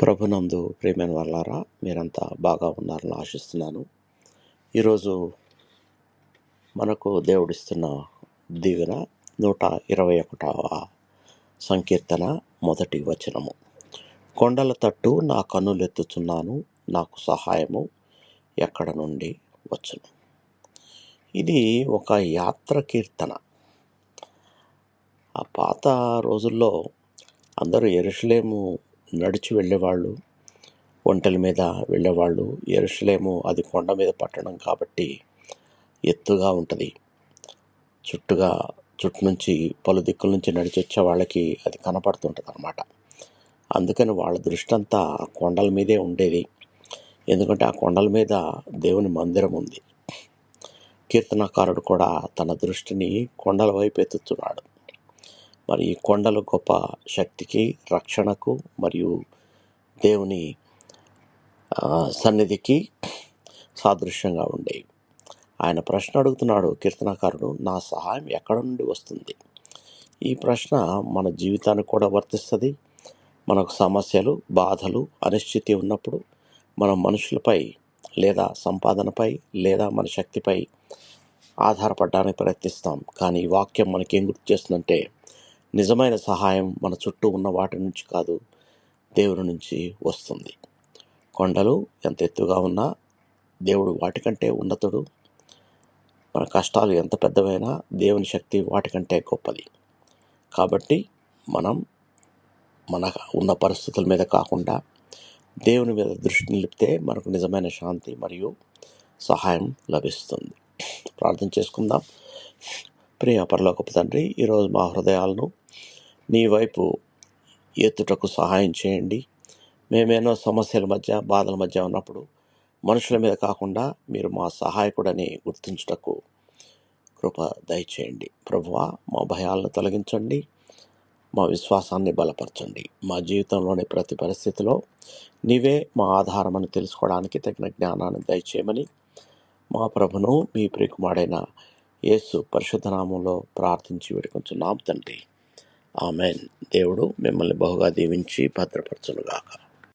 ప్రభునందు ప్రియమైన వాళ్ళారా, మీరంతా బాగా ఉన్నారని ఆశిస్తున్నాను. ఈరోజు మనకు దేవుడిస్తున్న దీవెన 121వ సంకీర్తన 1వ వచనము. కొండల తట్టు నా కన్నులెత్తుచున్నాను, నాకు సహాయము ఎక్కడ నుండి వచ్చును. ఇది ఒక యాత్ర కీర్తన. ఆ పాత రోజుల్లో అందరూ యెరూషలేము నడిచి వెళ్ళేవాళ్ళు, ఒంటెల మీద వెళ్ళేవాళ్ళు. యెరూషలేము అది కొండ మీద పట్టణం కాబట్టి ఎత్తుగా ఉంటుంది. చుట్టూ నుంచి పలు దిక్కుల నుంచి నడిచి వచ్చే వాళ్ళకి అది కనపడుతుంటుంది అన్నమాట. అందుకని వాళ్ళ దృష్టి అంతా కొండల మీదే ఉండేది. ఎందుకంటే ఆ కొండల మీద దేవుని మందిరం ఉంది. కీర్తనకారుడు కూడా తన దృష్టిని కొండల వైపు ఎత్తుతున్నాడు. మరి ఈ కొండలు గొప్ప శక్తికి, రక్షణకు మరియు దేవుని సన్నిధికి సాదృశ్యంగా ఉండేవి. ఆయన ప్రశ్న అడుగుతున్నాడు కీర్తనకారుడు, నా సహాయం ఎక్కడ నుండి వస్తుంది? ఈ ప్రశ్న మన జీవితానికి కూడా వర్తిస్తుంది. మనకు సమస్యలు, బాధలు, అనిశ్చితి ఉన్నప్పుడు మనం మనుషులపై లేదా సంపాదనపై లేదా మన శక్తిపై ఆధారపడడానికి ప్రయత్నిస్తాం. కానీ ఈ వాక్యం మనకేం గుర్తు చేస్తుందంటే, నిజమైన సహాయం మన చుట్టూ ఉన్న వాటి నుంచి కాదు, దేవుని నుంచి వస్తుంది. కొండలు ఎంత ఎత్తుగా ఉన్నా దేవుడు వాటికంటే ఉన్నతుడు. మన కష్టాలు ఎంత పెద్దవైనా దేవుని శక్తి వాటికంటే గొప్పది. కాబట్టి మనం మన ఉన్న పరిస్థితుల మీద కాకుండా దేవుని మీద దృష్టి నిలిపితే మనకు నిజమైన శాంతి మరియు సహాయం లభిస్తుంది. ప్రార్థన చేసుకుందాం. ప్రియ పరలోకపు తండ్రి, ఈరోజు మా హృదయాలను నీ వైపు ఎత్తుటకు సహాయం చేయండి. మేమేనో సమస్యల మధ్య, బాధల మధ్య ఉన్నప్పుడు మనుషుల మీద కాకుండా మీరు మా సహాయకుడని గుర్తించుటకు కృప దయచేయండి. ప్రభువా, మా భయాలను తొలగించండి, మా విశ్వాసాన్ని బలపరచండి. మా జీవితంలోని ప్రతి పరిస్థితిలో నీవే మా ఆధారమని తెలుసుకోవడానికి తగిన జ్ఞానాన్ని దయచేయమని మా ప్రభును, మీ ప్రియకుమారుడైన యేసు పరిశుద్ధ నామంలో ప్రార్థించి వేడుకొంచున్నాం తండ్రి. ఆమేన్. దేవుడు మిమ్మల్ని బహుగా దీవించి భద్రపరచునుగాక.